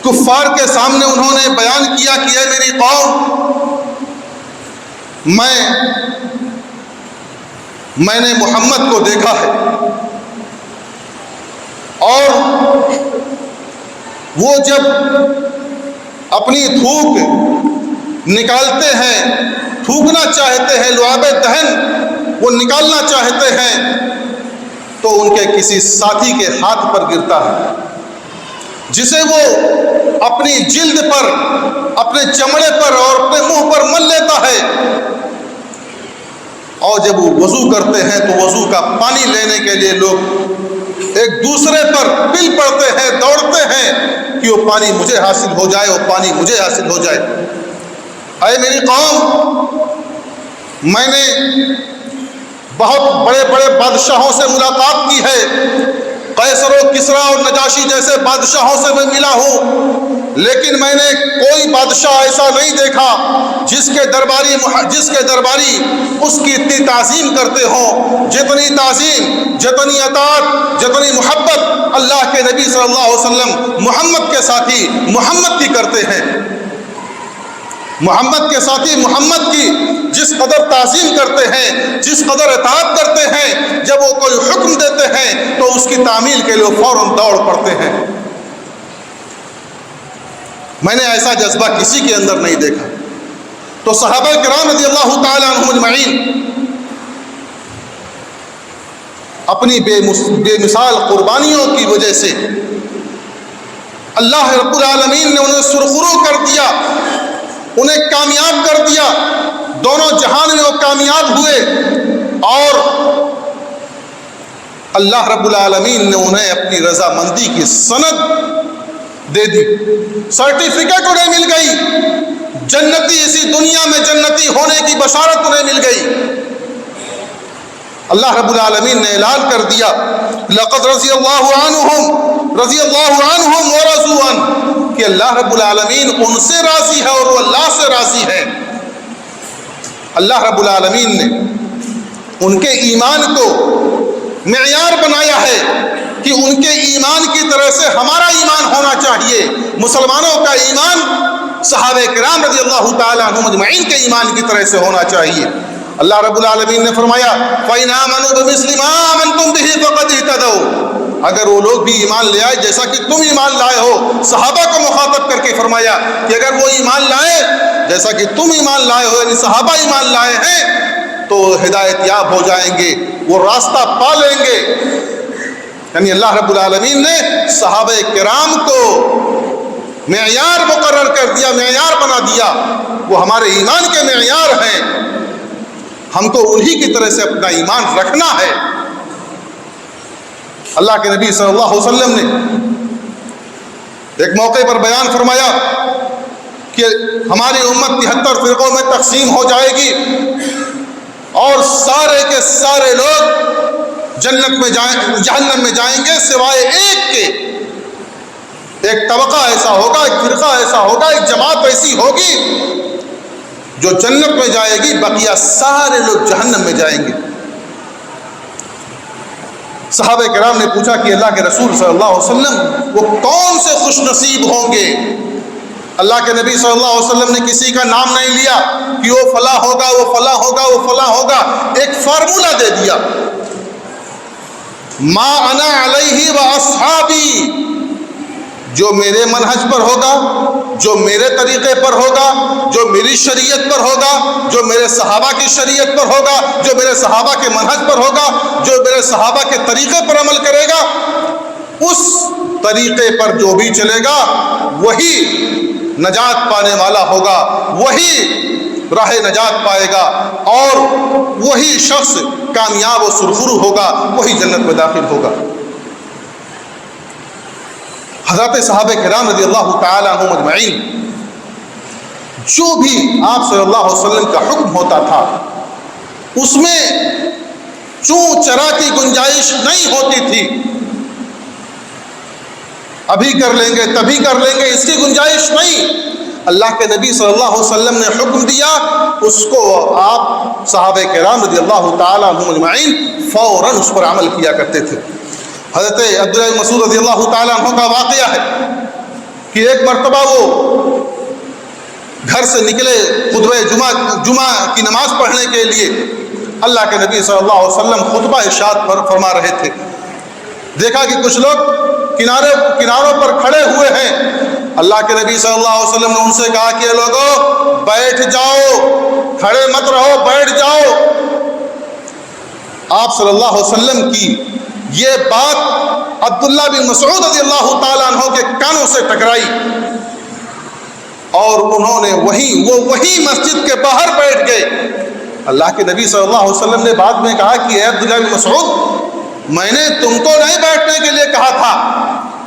کفار کے سامنے انہوں نے بیان کیا کہ اے میری قوم، میں نے محمد کو دیکھا ہے، اور وہ جب اپنی تھوک نکالتے ہیں، تھوکنا چاہتے ہیں، لعاب دہن وہ نکالنا چاہتے ہیں، تو ان کے کسی ساتھی کے ہاتھ پر گرتا ہے، جسے وہ اپنی جلد پر، اپنے چمڑے پر اور اپنے منہ پر مل لیتا ہے، اور جب وہ وضو کرتے ہیں تو وضو کا پانی لینے کے لیے لوگ ایک دوسرے پر پل پڑتے ہیں، دوڑتے ہیں کہ وہ پانی مجھے حاصل ہو جائے، وہ پانی مجھے حاصل ہو جائے۔ اے میری قوم، میں نے بہت بڑے بڑے بادشاہوں سے ملاقات کی ہے، قیصر و کسریٰ اور نجاشی جیسے بادشاہوں سے میں ملا ہوں، لیکن میں نے کوئی بادشاہ ایسا نہیں دیکھا جس کے درباری اس کی اتنی تعظیم کرتے ہوں، جتنی تعظیم، جتنی اطاعت، جتنی محبت اللہ کے نبی صلی اللہ علیہ وسلم محمد کے ساتھی محمد کی کرتے ہیں۔ محمد کے ساتھی محمد کی جس قدر تعظیم کرتے ہیں، جس قدر اطاعت کرتے ہیں، جب وہ کوئی حکم دیتے ہیں تو اس کی تعمیل کے لیے فوراً دوڑ پڑتے ہیں۔ میں نے ایسا جذبہ کسی کے اندر نہیں دیکھا۔ تو صحابہ کرام رضی اللہ تعالی عنہم اجمعین اپنی بے مثال قربانیوں کی وجہ سے اللہ رب العالمین نے انہیں سرخرو کر دیا، انہیں کامیاب کر دیا، دونوں جہان میں وہ کامیاب ہوئے، اور اللہ رب العالمین نے انہیں اپنی رضامندی کی سند دے دی، سرٹیفکیٹ انہیں مل گئی، جنتی، اسی دنیا میں جنتی ہونے کی بشارت انہیں مل گئی۔ اللہ رب العالمین نے اعلان کر دیا، لقد رضی اللہ عنہم ورضوا عنہ، کہ اللہ رب العالمین ان سے راضی ہے اور وہ اللہ سے راضی ہے۔ اللہ رب العالمین نے ان کے ایمان کو معیار بنایا ہے کہ ان کے ایمان کی طرح سے ہمارا ایمان ہونا چاہیے۔ مسلمانوں کا ایمان صحابہ کرام رضی اللہ تعالی عنہم اجمعین کے ایمان کی طرح سے ہونا چاہیے۔ اللہ رب العالمین نے فرمایا فَإِنْ آمَنُوا بِمِثْلِ مَا آمَنْتُمْ بِهِ فَقَدِ اهْتَدَوْا، اگر وہ لوگ بھی ایمان لے آئے جیسا کہ تم ایمان لائے ہو، صحابہ کو مخاطب کر کے فرمایا کہ اگر وہ ایمان لائے جیسا کہ تم ایمان لائے ہو، یعنی صحابہ ایمان لائے ہیں، تو ہدایت یاب ہو جائیں گے، وہ راستہ پا لیں گے۔ یعنی اللہ رب العالمین نے صحابہ کرام کو معیار مقرر کر دیا، معیار بنا دیا، وہ ہمارے ایمان کے معیار ہیں، ہم کو انہی کی طرح سے اپنا ایمان رکھنا ہے۔ اللہ کے نبی صلی اللہ علیہ وسلم نے ایک موقع پر بیان فرمایا کہ ہماری امت 73 فرقوں میں تقسیم ہو جائے گی، اور سارے کے سارے لوگ جہنم میں جائیں گے سوائے ایک کے۔ ایک طبقہ ایسا ہوگا، ایک فرقہ ایسا ہوگا، ایک جماعت ایسی ہوگی جو جنت میں جائے گی، بقیہ سارے لوگ جہنم میں جائیں گے۔ صحابہ کرام نے پوچھا کہ اللہ کے رسول صلی اللہ علیہ وسلم وہ کون سے خوش نصیب ہوں گے؟ اللہ کے نبی صلی اللہ علیہ وسلم نے کسی کا نام نہیں لیا کہ وہ فلاں ہوگا، وہ فلاں ہوگا، وہ فلاں ہوگا، ایک فارمولہ دے دیا، ما انا علیہ و اصحابی، جو میرے منہج پر ہوگا، جو میرے طریقے پر ہوگا، جو میری شریعت پر ہوگا، جو میرے صحابہ کی شریعت پر ہوگا، جو میرے صحابہ کے منہج پر ہوگا، جو میرے صحابہ کے طریقے پر عمل کرے گا، اس طریقے پر جو بھی چلے گا وہی نجات پانے والا ہوگا، وہی راہ نجات پائے گا، اور وہی شخص کامیاب و سرخرو ہوگا، وہی جنت میں داخل ہوگا۔ حضرت صحابہ کرام رضی اللہ تعالی عنہم اجمعین جو بھی آپ صلی اللہ علیہ وسلم کا حکم ہوتا تھا اس میں چوں چرا کی گنجائش نہیں ہوتی تھی، ابھی کر لیں گے تبھی کر لیں گے، اس کی گنجائش نہیں۔ اللہ کے نبی صلی اللہ علیہ وسلم نے حکم دیا، اس کو آپ صحابہ کرام رضی اللہ تعالی عنہم اجمعین فوراً اس پر عمل کیا کرتے تھے۔ حضرت عبداللہ بن مسعود رضی اللہ تعالیٰ عنہ کا واقعہ ہے کہ ایک مرتبہ وہ گھر سے نکلے خطبہ جمعہ کی نماز پڑھنے کے لیے. اللہ کے نبی صلی اللہ علیہ وسلم خطبہ ارشاد فرما رہے تھے. دیکھا کہ کچھ لوگ کناروں پر کھڑے ہوئے ہیں. اللہ کے نبی صلی اللہ علیہ وسلم نے ان سے کہا کہ لوگوں بیٹھ جاؤ، کھڑے مت رہو، بیٹھ جاؤ. آپ صلی اللہ علیہ وسلم کی یہ بات عبداللہ بن مسعود رضی اللہ تعالیٰ عنہ کے کانوں سے ٹکرائی اور انہوں نے وہی مسجد کے باہر بیٹھ گئے. اللہ کے نبی صلی اللہ علیہ وسلم نے بعد میں کہا کہ اے عبداللہ بن مسعود، میں نے تم کو نہیں بیٹھنے کے لیے کہا تھا،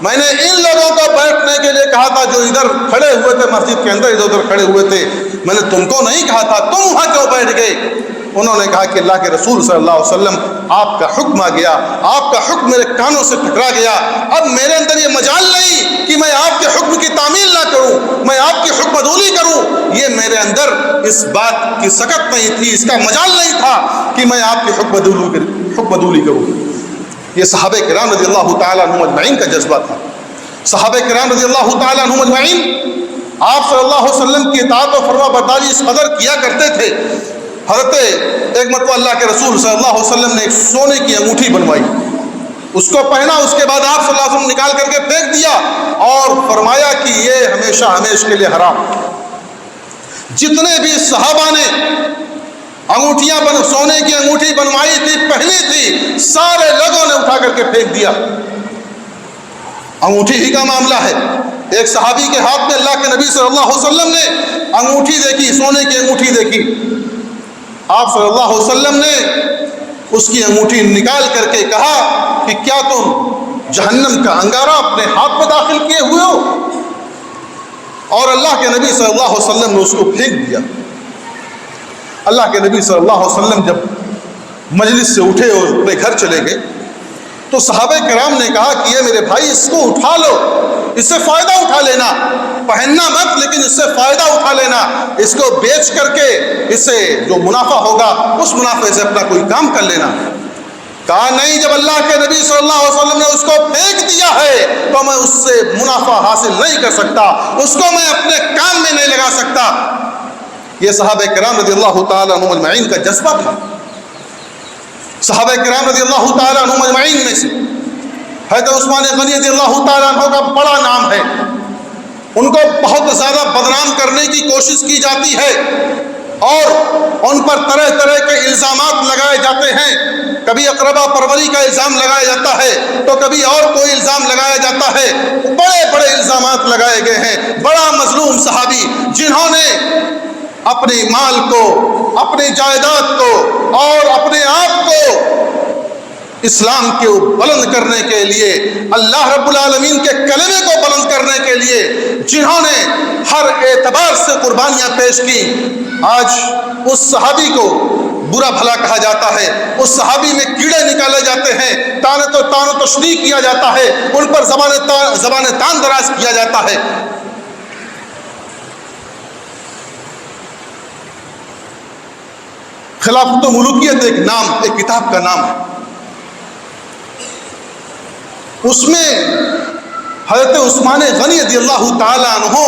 میں نے ان لوگوں کو بیٹھنے کے لیے کہا تھا جو ادھر کھڑے ہوئے تھے، مسجد کے اندر ادھر کھڑے ہوئے تھے. میں نے تم کو نہیں کہا تھا، تم وہاں کیوں بیٹھ گئے؟ انہوں نے کہا کہ اللہ کے رسول صلی اللہ علیہ وسلم آپ کا حکم آ گیا، آپ کا حکم میرے کانوں سے ٹکرا گیا. اب میرے اندر یہ مجال نہیں کہ میں آپ کے حکم کی تعمیل نہ کروں، میں آپ کی حکم عدولی کروں. یہ میرے اندر اس بات کی سکت نہیں تھی، اس کا مجال نہیں تھا کہ میں آپ کی حکم عدولی کروں. یہ صحابہ کرام رضی اللہ تعالیٰ عنہم اجمعین کا جذبہ تھا. صحابہ کرام رضی اللہ تعالیٰ عنہم اجمعین آپ صلی اللہ علیہ وسلم کی اطاعت و فرما برداری اس قدر کیا کرتے تھے. حضرت ایک مرتبہ اللہ کے رسول صلی اللہ علیہ وسلم نے ایک سونے کی انگوٹھی بنوائی، اس کو پہنا، اس کے بعد آپ صلی اللہ علیہ وسلم نکال کر کے پھینک دیا اور فرمایا کہ یہ ہمیشہ ہمیشہ کے لیے حرام. جتنے بھی صحابہ نے انگوٹھیاں سونے کی انگوٹھی بنوائی تھی، پہنی تھی، سارے لوگوں نے اٹھا کر کے پھینک دیا. انگوٹھی ہی کا معاملہ ہے. ایک صحابی کے ہاتھ میں اللہ کے نبی صلی اللہ علیہ وسلم نے انگوٹھی دیکھی، سونے کی انگوٹھی دیکھی. آپ صلی اللہ علیہ وسلم نے اس کی انگوٹھی نکال کر کے کہا کہ کیا تم جہنم کا انگارہ اپنے ہاتھ میں داخل کیے ہوئے ہو؟ اور اللہ کے نبی صلی اللہ علیہ وسلم نے اس کو پھینک دیا. اللہ کے نبی صلی اللہ علیہ وسلم جب مجلس سے اٹھے اور اپنے گھر چلے گئے تو صحابہ کرام نے کہا کہ یہ میرے بھائی اس کو اٹھا لو، اس سے فائدہ اٹھا لینا، پہننا مت لیکن اس سے فائدہ اٹھا لینا، اس کو بیچ کر کے اس سے جو منافع ہوگا اس منافع سے اپنا کوئی کام کر لینا. کہا نہیں، جب اللہ کے نبی صلی اللہ علیہ وسلم نے اس کو پھینک دیا ہے تو میں اس سے منافع حاصل نہیں کر سکتا، اس کو میں اپنے کام میں نہیں لگا سکتا. یہ صحابہ کرام رضی اللہ تعالیٰ عنہم اجمعین کا جذبہ تھا. صحابہ کرام رضی اللہ تعالیٰ عنہم اجمعین میں سے حضرت عثمان غنی رضی اللہ تعالیٰ عنہ کا بڑا نام ہے. ان کو بہت زیادہ بدنام کرنے کی کوشش کی جاتی ہے اور ان پر طرح طرح کے الزامات لگائے جاتے ہیں. کبھی اقربا پروری کا الزام لگایا جاتا ہے تو کبھی اور کوئی الزام لگایا جاتا ہے. بڑے بڑے الزامات لگائے گئے ہیں. بڑا مظلوم صحابی جنہوں نے اپنے مال کو، اپنی جائیداد کو اور اپنے آپ کو اسلام کے بلند کرنے کے لیے، اللہ رب العالمین کے کلمے کو بلند کرنے کے لیے جنہوں نے ہر اعتبار سے قربانیاں پیش کی، آج اس صحابی کو برا بھلا کہا جاتا ہے، اس صحابی میں کیڑے نکالے جاتے ہیں، تان و تشنیع کیا جاتا ہے، ان پر زبان تان دراز کیا جاتا ہے. خلافت و ملوکیت ایک نام، ایک کتاب کا نام ہے. اس میں حضرت عثمان غنی رضی اللہ تعالیٰ عنہ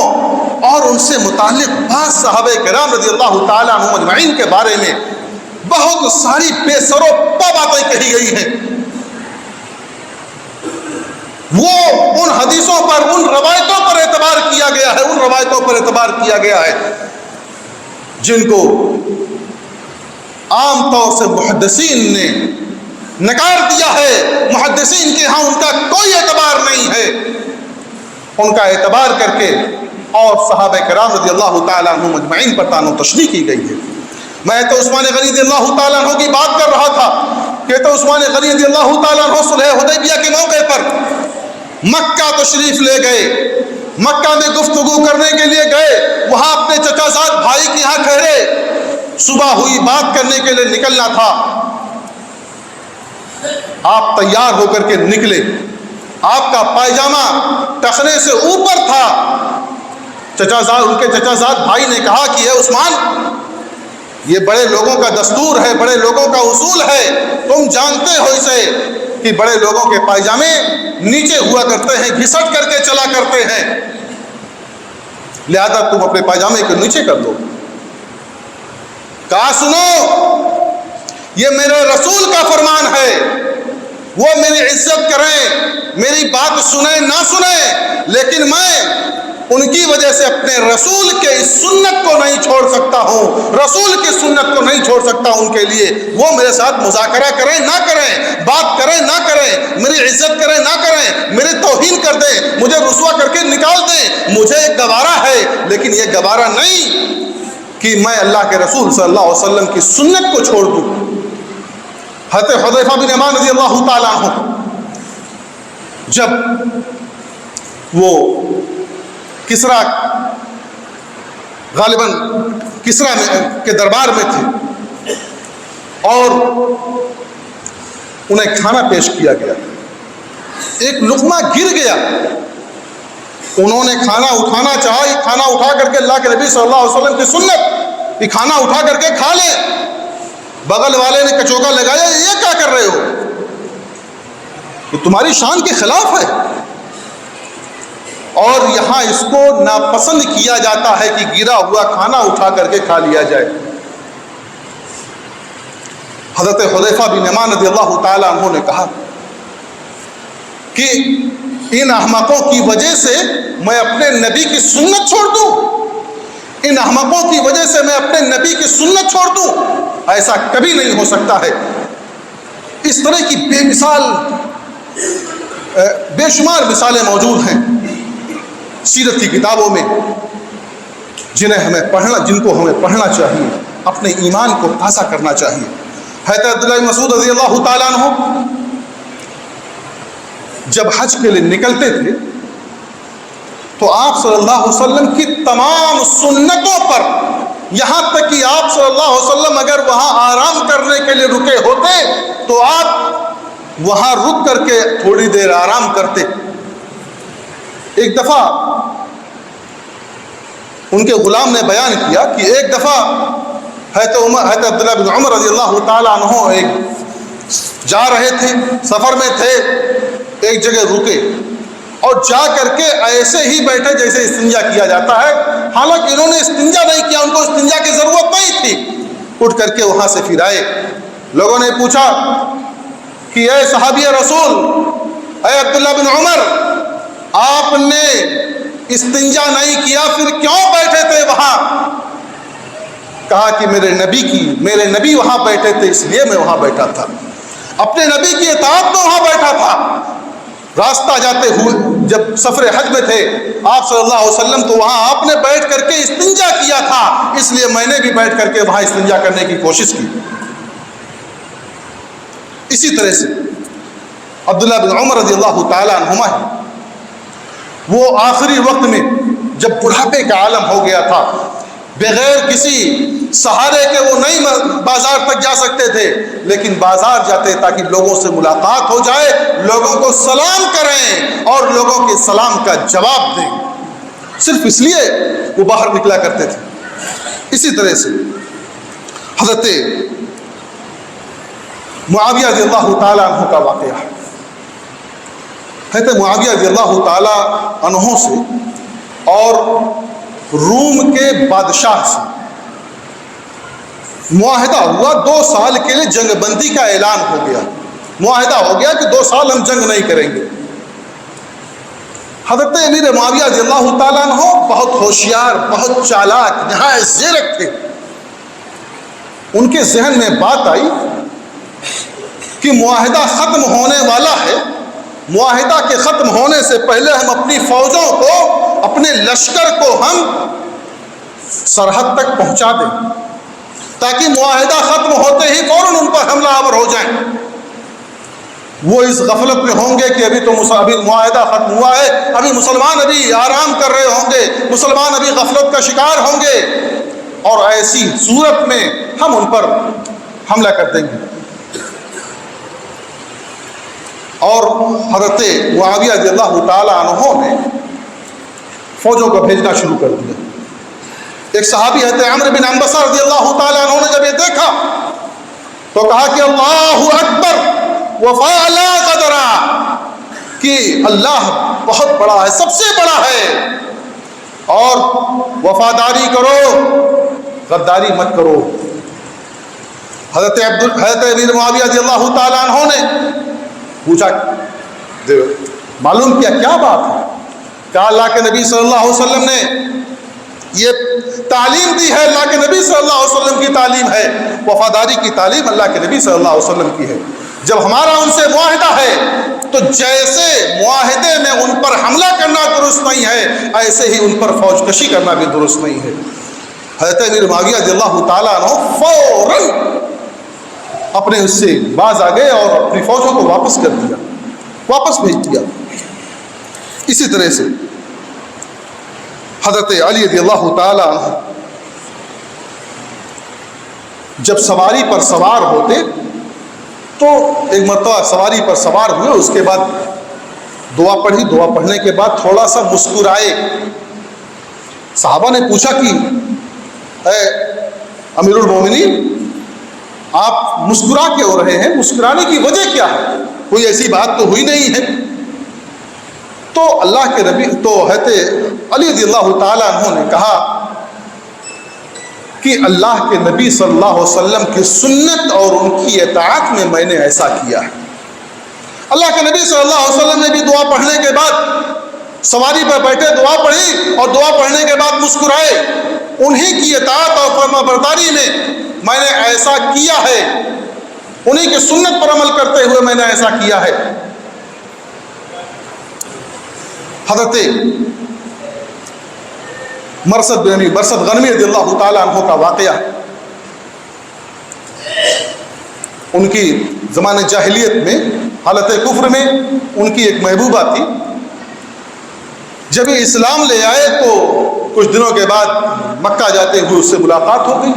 اور ان سے متعلق بعض صحابہ کرام رضی اللہ تعالیٰ عنہ اجمعین کے بارے میں بہت ساری بے سر و پا باتیں کہی گئی ہیں. وہ ان حدیثوں پر، ان روایتوں پر اعتبار کیا گیا ہے، ان روایتوں پر اعتبار کیا گیا ہے جن کو عام طور سے محدثین نے نکار دیا ہے. محدثین کے ہاں ان کا کوئی اعتبار نہیں ہے. ان کا اعتبار کر کے اور صحابہ کرام رضی اللہ تعالیٰ عنہ مجمعین پر تان و تشنیع کی گئی ہے. میں تو عثمان غنی رضی اللہ تعالیٰ عنہ کی بات کر رہا تھا کہ تو عثمان غنی رضی اللہ تعالیٰ عنہ صلح حدیبیہ کے موقع پر مکہ تشریف لے گئے. مکہ میں گفتگو کرنے کے لیے گئے. وہاں اپنے چچا زاد بھائی کے یہاں ٹھہرے. صبح ہوئی، بات کرنے کے لیے نکلنا تھا. آپ تیار ہو کر کے نکلے. آپ کا پائجامہ ٹخنے سے اوپر تھا. ان کے چچا زاد بھائی نے کہا کہ اے عثمان، یہ بڑے لوگوں کا دستور ہے، بڑے لوگوں کا اصول ہے، تم جانتے ہو اسے کہ بڑے لوگوں کے پائجامے نیچے ہوا کرتے ہیں، گھسٹ کر کے چلا کرتے ہیں. لہذا تم اپنے پاجامے کو نیچے کر دو۔ کہا سنو، یہ میرے رسول کا فرمان ہے، وہ میری عزت کریں، میری بات سنیں نہ سنیں، لیکن میں ان کی وجہ سے اپنے رسول کے اس سنت کو نہیں چھوڑ سکتا ہوں، رسول کی سنت کو نہیں چھوڑ سکتا ہوں ان کے لیے۔ وہ میرے ساتھ مذاکرہ کریں نہ کریں، بات کریں نہ کریں، میری عزت کریں نہ کریں، میری توہین کر دیں، مجھے رسوا کر کے نکال دیں، مجھے ایک گوارا ہے، لیکن یہ گوارا نہیں کہ میں اللہ کے رسول صلی اللہ علیہ وسلم کی سنت کو چھوڑ دوں۔ حضرت حذیفہ بن یمان رضی اللہ تعالیٰ عنہ جب وہ کسرا غالباً کسرا کے دربار میں تھے اور انہیں کھانا پیش کیا گیا، ایک لقمہ گر گیا، انہوں نے کھانا اٹھانا چاہا، یہ کھانا اٹھا کر کے اللہ کے نبی صلی اللہ علیہ وسلم کی سنت، یہ کھانا اٹھا کر کے کھا لیں، بغل والے نے کچوکا لگایا، یہ کیا کر رہے ہو، یہ تمہاری شان کے خلاف ہے۔ اور یہاں اس کو ناپسند کیا جاتا ہے کہ گرا ہوا کھانا اٹھا کر کے کھا لیا جائے۔ حضرت حذیفہ بن یمان رضی اللہ تعالیٰ عنہ نے کہا کہ ان احمقوں کی وجہ سے میں اپنے نبی کی سنت چھوڑ دوں، ان احمقوں کی وجہ سے میں اپنے نبی کی سنت چھوڑ دوں، ایسا کبھی نہیں ہو سکتا ہے۔ اس طرح کی بے مثال بے شمار مثالیں موجود ہیں سیرت کی کتابوں میں، جن کو ہمیں پڑھنا چاہیے، اپنے ایمان کو تازہ کرنا چاہیے۔ حضرت عبداللہ بن مسعود رضی اللہ تعالیٰ عنہ جب حج کے لیے نکلتے تھے تو آپ صلی اللہ علیہ وسلم کی تمام سنتوں پر، یہاں تک کہ آپ صلی اللہ علیہ وسلم اگر وہاں آرام کرنے کے لیے رکے ہوتے تو آپ وہاں رک کر کے تھوڑی دیر آرام کرتے۔ ایک دفعہ ان کے غلام نے بیان کیا کہ ایک دفعہ حضرت عبداللہ بن عمر رضی اللہ تعالیٰ عنہ ایک جا رہے تھے، سفر میں تھے، ایک جگہ رکے اور جا کر کے ایسے ہی بیٹھے جیسے استنجا کیا جاتا ہے، حالانکہ انہوں نے استنجا نہیں کیا، ان کو استنجا کی ضرورت نہیں تھی۔ اٹھ کر کے وہاں سے پھر آئے، لوگوں نے پوچھا کہ اے صحابی رسول، اے عبداللہ بن عمر، آپ نے استنجا نہیں کیا، پھر کیوں بیٹھے تھے وہاں؟ کہا کہ میرے نبی وہاں بیٹھے تھے اس لیے میں وہاں بیٹھا تھا، اپنے نبی کی اطاعت میں وہاں بیٹھا تھا۔ راستہ جاتے ہوئے جب سفر حج میں تھے آپ صلی اللہ علیہ وسلم تو وہاں آپ نے بیٹھ کر کے استنجا کیا تھا، اس لیے میں نے بھی بیٹھ کر کے وہاں استنجا کرنے کی کوشش کی۔ اسی طرح سے عبداللہ بن عمر رضی اللہ تعالیٰ عنہما وہ آخری وقت میں جب بڑھاپے کا عالم ہو گیا تھا، بغیر کسی سہارے کے وہ نہیں بازار تک جا سکتے تھے، لیکن بازار جاتے تاکہ لوگوں سے ملاقات ہو جائے، لوگوں کو سلام کریں اور لوگوں کے سلام کا جواب دیں، صرف اس لیے وہ باہر نکلا کرتے تھے۔ اسی طرح سے حضرت معاویہ رضی اللہ تعالیٰ عنہ کا واقعہ، حضرت معاویہ رضی اللہ تعالیٰ عنہ سے اور روم کے بادشاہ سے معاہدہ ہوا، 2 سال کے لیے جنگ بندی کا اعلان ہو گیا، معاہدہ ہو گیا کہ 2 سال ہم جنگ نہیں کریں گے۔ حضرت امیر معاویہ رضی اللہ تعالیٰ عنہ بہت ہوشیار، بہت چالاک، نہایت زیرک تھے۔ ان کے ذہن میں بات آئی کہ معاہدہ ختم ہونے والا ہے، معاہدہ کے ختم ہونے سے پہلے ہم اپنی فوجوں کو، اپنے لشکر کو ہم سرحد تک پہنچا دیں تاکہ معاہدہ ختم ہوتے ہی فوراً ان پر حملہ آور ہو جائیں۔ وہ اس غفلت میں ہوں گے کہ ابھی معاہدہ ختم ہوا ہے، ابھی مسلمان ابھی آرام کر رہے ہوں گے، مسلمان ابھی غفلت کا شکار ہوں گے، اور ایسی صورت میں ہم ان پر حملہ کر دیں گے۔ اور حضرت معاویہ رضی اللہ تعالیٰ عنہ نے فوجوں کو بھیجنا شروع کر دیا۔ ایک صحابی حضرت عمرو بن عنبسہ رضی اللہ تعالیٰ عنہ نے جب یہ دیکھا تو کہا کہ اللہ اکبر وفعل قدرا، کہ اللہ بہت بڑا ہے، سب سے بڑا ہے، اور وفاداری کرو، غداری مت کرو۔ حضرت امیر معاویہ رضی اللہ تعالیٰ عنہ نے پوچھا، معلوم کیا بات ہے؟ کہا اللہ کے نبی صلی اللہ علیہ وسلم نے یہ تعلیم دی ہے، اللہ کے نبی صلی اللہ علیہ وسلم کی تعلیم ہے، وفاداری کی تعلیم اللہ کے نبی صلی اللہ علیہ وسلم کی ہے۔ جب ہمارا ان سے معاہدہ ہے تو جیسے معاہدے میں ان پر حملہ کرنا درست نہیں ہے، ایسے ہی ان پر فوج کشی کرنا بھی درست نہیں ہے۔ حضرت امیر معاویہ رضی اللہ تعالیٰ عنہ فوراً اپنے اس سے باز آ گئے اور اپنی فوجوں کو واپس کر دیا، واپس بھیج دیا۔ اسی طرح سے حضرت علی رضی اللہ تعالیٰ عنہ جب سواری پر سوار ہوتے تو ایک مرتبہ سواری پر سوار ہوئے، اس کے بعد دعا پڑھی، دعا پڑھنے کے بعد تھوڑا سا مسکرائے۔ صحابہ نے پوچھا کہ اے امیر المومنین، آپ مسکرا کیوں رہے ہیں؟ مسکرانے کی وجہ کیا ہے؟ کوئی ایسی بات تو ہوئی نہیں ہے۔ تو اللہ کے نبی تو حضرت علی رضی اللہ تعالیٰ عنہ نے کہا کہ اللہ کے نبی صلی اللہ علیہ وسلم کی سنت اور ان کی اطاعت میں نے ایسا کیا ہے۔ اللہ کے نبی صلی اللہ علیہ وسلم نے بھی دعا پڑھنے کے بعد سواری پر بیٹھے دعا پڑھی اور دعا پڑھنے کے بعد مسکرائے۔ انہی کی اطاعت اور فرما برداری میں نے ایسا کیا ہے، انہی کی سنت پر عمل کرتے ہوئے میں نے ایسا کیا ہے۔ حضرت مرثد غنوی رضی اللہ تعالیٰ عنہ کا واقعہ، ان کی زمانہ جاہلیت میں حالت کفر میں ان کی ایک محبوبہ تھی۔ جب یہ اسلام لے آئے تو کچھ دنوں کے بعد مکہ جاتے ہوئے اس سے ملاقات ہو گئی،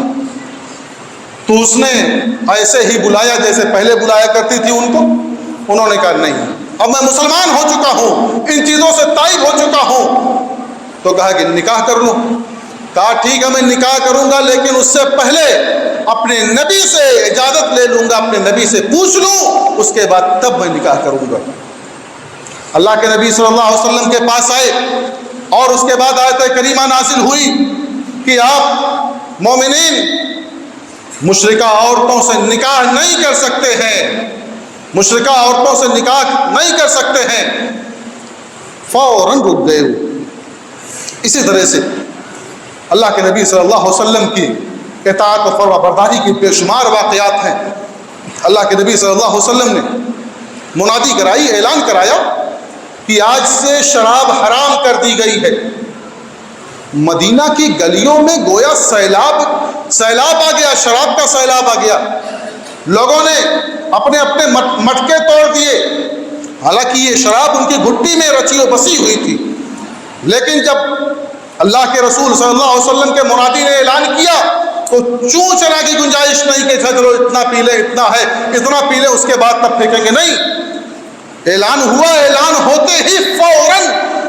تو اس نے ایسے ہی بلایا جیسے پہلے بلایا کرتی تھی ان کو۔ انہوں نے کہا نہیں، اب میں مسلمان ہو چکا ہوں، ان چیزوں سے تائب ہو چکا ہوں، تو کہا کہ نکاح کر لوں۔ کہا ٹھیک ہے میں نکاح کروں گا، لیکن اس سے پہلے اپنے نبی سے اجازت لے لوں گا، اپنے نبی سے پوچھ لوں، اس کے بعد تب میں نکاح کروں گا۔ اللہ کے نبی صلی اللہ علیہ وسلم کے پاس آئے اور اس کے بعد آیت کریمہ نازل ہوئی کہ آپ مومنین مشرکہ عورتوں سے نکاح نہیں کر سکتے ہیں، مشرکہ عورتوں سے نکاح نہیں کر سکتے ہیں۔ فوراً رک گئے۔ اسی طرح سے اللہ کے نبی صلی اللہ علیہ وسلم کی اطاعت و فرما برداری کی بے شمار واقعات ہیں۔ اللہ کے نبی صلی اللہ علیہ وسلم نے منادی کرائی، اعلان کرایا کہ آج سے شراب حرام کر دی گئی ہے۔ مدینہ کی گلیوں میں گویا سیلاب آ گیا، شراب کا سیلاب آ گیا۔ لوگوں نے اپنے اپنے مٹکے توڑ دیے، حالانکہ یہ شراب ان کی گھٹی میں رچی و بسی ہوئی تھی، لیکن جب اللہ کے رسول صلی اللہ علیہ وسلم کے منادی نے اعلان کیا تو چوں چلا کی گنجائش نہیں کہ چلو اتنا پی لیں، اتنا ہے اتنا پی لیں، اس کے بعد تب پھینکیں گے، نہیں۔ اعلان ہوا، اعلان ہوتے ہی فوراً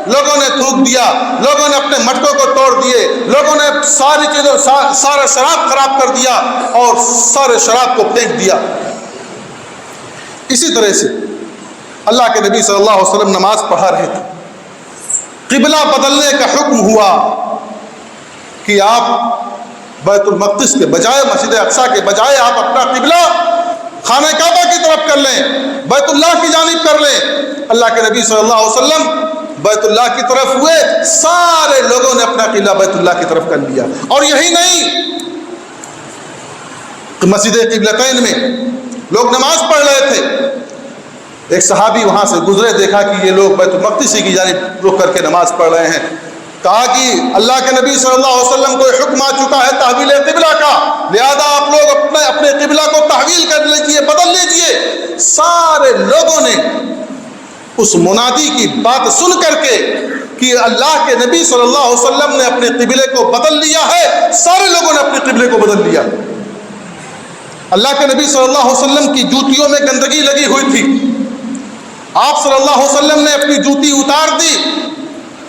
لوگوں نے تھوک دیا، لوگوں نے اپنے مٹکوں کو توڑ دیے، لوگوں نے ساری چیزوں سارا شراب خراب کر دیا اور سارے شراب کو پھینک دیا۔ اسی طرح سے اللہ کے نبی صلی اللہ علیہ وسلم نماز پڑھا رہے تھے، قبلہ بدلنے کا حکم ہوا کہ آپ بیت المقدس کے بجائے، مسجد اقصی کے بجائے آپ اپنا قبلہ خانہ کعبہ کی طرف کر لیں، بیت اللہ کی جانب کر لیں۔ اللہ کے نبی صلی اللہ علیہ وسلم بیت اللہ کی طرف ہوئے، سارے لوگوں نے اپنا قبلہ بیت اللہ کی طرف کر لیا۔ اور یہی نہیں، مسجد قبلتین میں لوگ نماز پڑھ رہے تھے، ایک صحابی وہاں سے گزرے، دیکھا کہ یہ لوگ بیت المقدس کی جانب رخ کر کے نماز پڑھ رہے ہیں۔ کہا کہ اللہ کے نبی صلی اللہ علیہ وسلم کو حکم آ چکا ہے تحویل قبلہ کا، لہذا آپ لوگ اپنے قبلہ کو تحویل کر لیجئے، بدل لیجئے۔ سارے لوگوں نے اس منادی کی بات سن کر کے کہ اللہ کے نبی صلی اللہ علیہ وسلم نے اپنے قبلے کو بدل لیا ہے، سارے لوگوں نے اپنے قبلے کو بدل لیا۔ اللہ کے نبی صلی اللہ علیہ وسلم کی جوتیوں میں گندگی لگی ہوئی تھی، آپ صلی اللہ علیہ وسلم نے اپنی جوتی اتار دی۔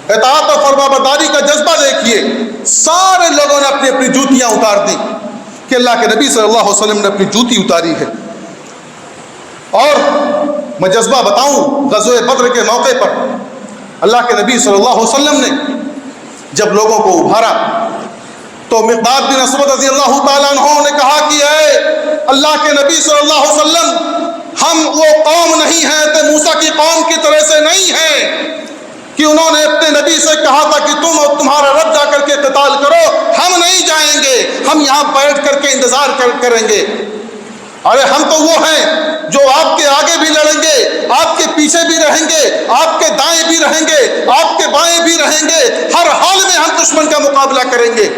اطاعت و فرما برداری کا جذبہ دیکھیے، سارے لوگوں نے اپنی اپنی جوتیاں اتار دی کہ اللہ کے نبی صلی اللہ علیہ وسلم نے اپنی جوتی اتاری ہے۔ اور میں جذبہ بتاؤں، غزوہ بدر کے موقع پر اللہ کے نبی صلی اللہ علیہ وسلم نے جب لوگوں کو ابھارا تو مقداد بن اسود رضی اللہ تعالیٰ عنہ نے کہا کہ اے اللہ کے نبی صلی اللہ علیہ وسلم، ہم وہ قوم نہیں ہیں تو موسیٰ کی قوم کی طرح سے نہیں ہیں کہ انہوں نے اپنے نبی سے کہا تھا کہ تم اور تمہارا رب جا کر کے قتال کرو، ہم نہیں جائیں گے، ہم یہاں بیٹھ کر کے انتظار کریں گے۔ ارے ہم تو وہ ہیں جو آپ کے آگے بھی لڑیں گے، آپ کے پیچھے بھی رہیں گے، آپ کے دائیں بھی رہیں گے، آپ کے بائیں بھی رہیں گے، ہر حال میں ہم دشمن کا مقابلہ کریں گے۔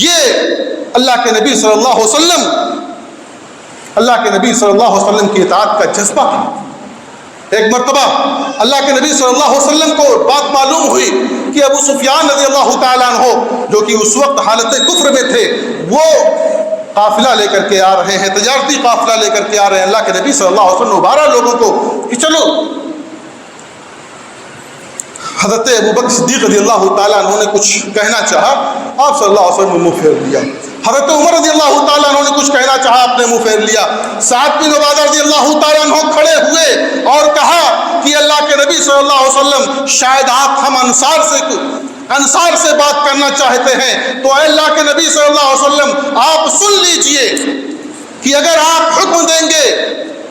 یہ اللہ کے نبی صلی اللہ علیہ وسلم، اللہ کے نبی صلی اللہ علیہ وسلم کی اطاعت کا جذبہ تھا۔ ایک مرتبہ اللہ کے نبی صلی اللہ علیہ وسلم کو بات معلوم ہوئی کہ ابو سفیان رضی اللہ تعالیٰ عنہ، جو کہ اس وقت حالت کفر میں تھے، وہ قافلہ لے کر کے آ رہے ہیں، تجارتی قافلہ لے کر کے آ رہے ہیں۔ اللہ کے نبی صلی اللہ علیہ وسلم نے ابھارا لوگوں کو کہ چلو۔ حضرت ابوبکر صدیق رضی اللہ تعالیٰ عنہ نے کچھ کہنا چاہا، آپ صلی اللہ علیہ وسلم نے منہ پھیر لیا۔ حضرت عمر رضی اللہ تعالیٰ عنہ نے کچھ کہنا چاہا، آپ نے منہ پھیر لیا۔ سعد بن عبادہ رضی اللہ تعالیٰ عنہ کھڑے ہوئے اور کہا کہ اللہ کے نبی صلی اللہ علیہ وسلم، شاید آپ ہم انصار سے بات کرنا چاہتے ہیں، تو اے اللہ کے نبی صلی اللہ علیہ وسلم آپ سن لیجئے کہ اگر آپ حکم دیں گے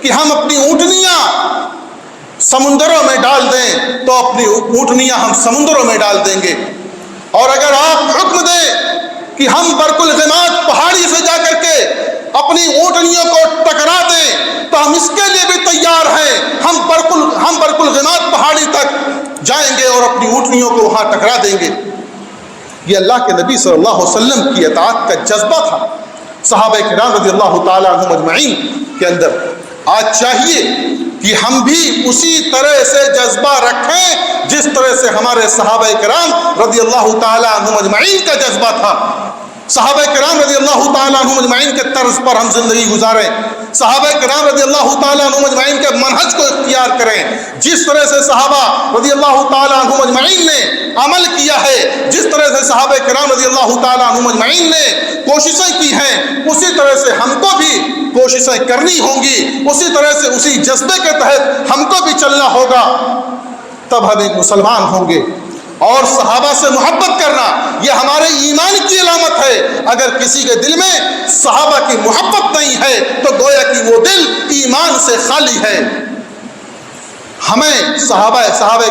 کہ ہم اپنی اونٹنیاں سمندروں میں ڈال دیں تو اپنی اونٹنیاں ہم سمندروں میں ڈال دیں گے، اور اگر آپ حکم دیں کہ ہم برق الغماد پہاڑی سے جا کر کے اپنی اونٹنیوں کو ٹکرا دیں تو ہم اس کے لیے بھی تیار ہیں، ہم برق الغماد پہاڑی تک جائیں گے اور اپنی اونٹنیوں کو وہاں ٹکرا دیں گے۔ یہ اللہ کے نبی صلی اللہ علیہ وسلم کی اطاعت کا جذبہ تھا صحابہ کرام رضی اللہ تعالیٰ عنہم اجمعین کے اندر۔ آج چاہیے کہ ہم بھی اسی طرح سے جذبہ رکھیں جس طرح سے ہمارے صحابہ کرام رضی اللہ تعالیٰ عنہم اجمعین کا جذبہ تھا۔ صحابہ کرام رضی اللہ تعالیٰ عنہم اجمعین کے طرز پر ہم زندگی گزاریں، صحابہ کرام رضی اللہ تعالیٰ عنہم اجمعین کے منہج کو اختیار کریں، جس طرح سے صحابہ رضی اللہ تعالیٰ عنہم اجمعین نے عمل کیا ہے، جس طرح سے صحابہ کرام رضی اللہ تعالیٰ عنہم اجمعین نے کوششیں کی ہیں، اسی طرح سے ہم کو بھی کوششیں کرنی ہوں گی، اسی طرح سے اسی جذبے کے تحت ہم کو بھی چلنا ہوگا، تب ہم ایک مسلمان ہوں گے۔ اور صحابہ سے محبت کرنا یہ ہمارے ایمان کی علامت ہے۔ اگر کسی کے دل میں صحابہ کی محبت نہیں ہے تو گویا کہ وہ دل ایمان سے خالی ہے۔ ہمیں صحابہ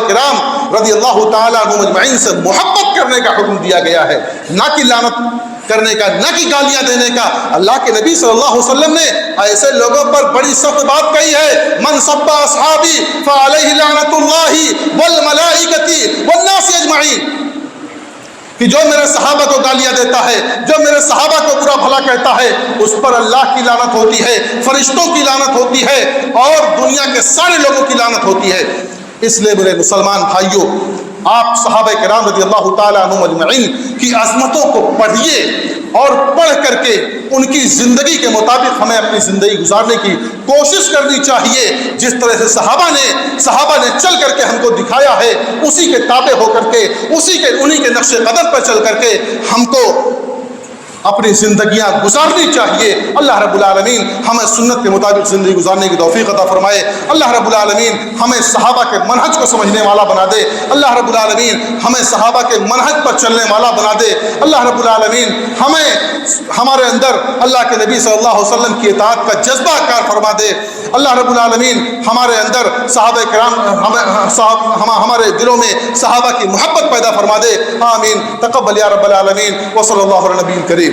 کرام رضی اللہ تعالیٰ عنہم اجمعین سے محبت کرنے کا حکم دیا گیا ہے، نہ کہ لعنت کرنے کا، نہ کہ گالیاں دینے کا۔ اللہ کے نبی صلی اللہ علیہ وسلم نے ایسے لوگوں پر بڑی سخت بات کہی ہے، من سب اصحابی فعلیہ لعنت اللہ والملائکۃ والناس اجمعین، کہ جو میرے صحابہ کو گالیاں دیتا ہے، جو میرے صحابہ کو برا بھلا کہتا ہے، اس پر اللہ کی لعنت ہوتی ہے، فرشتوں کی لعنت ہوتی ہے، اور دنیا کے سارے لوگوں کی لعنت ہوتی ہے۔ اس لیے میرے مسلمان بھائیوں، آپ صحابہ کرام رضی اللہ تعالیٰ عنہم اجمعین کی عظمتوں کو پڑھیے، اور پڑھ کر کے ان کی زندگی کے مطابق ہمیں اپنی زندگی گزارنے کی کوشش کرنی چاہیے۔ جس طرح سے صحابہ نے چل کر کے ہم کو دکھایا ہے، اسی کے تابع ہو کر کے، انہی کے نقش قدم پر چل کر کے ہم کو اپنی زندگیاں گزارنی چاہیے۔ اللہ رب العالمین ہمیں سنت کے مطابق زندگی گزارنے کی توفیق عطا فرمائے۔ اللہ رب العالمین ہمیں صحابہ کے منہج کو سمجھنے والا بنا دے۔ اللہ رب العالمین ہمیں صحابہ کے منہج پر چلنے والا بنا دے۔ اللہ رب العالمین ہمارے اندر اللہ کے نبی صلی اللہ علیہ وسلم کی اطاعت کا جذبہ کار فرما دے۔ اللہ رب العالمین ہمارے اندر صحابہ کرام، ہمارے دلوں میں صحابہ کی محبت پیدا فرما دے۔ آمین۔ تقبل یا رب العالمین، وصلی اللہ علیہ نبی کریم۔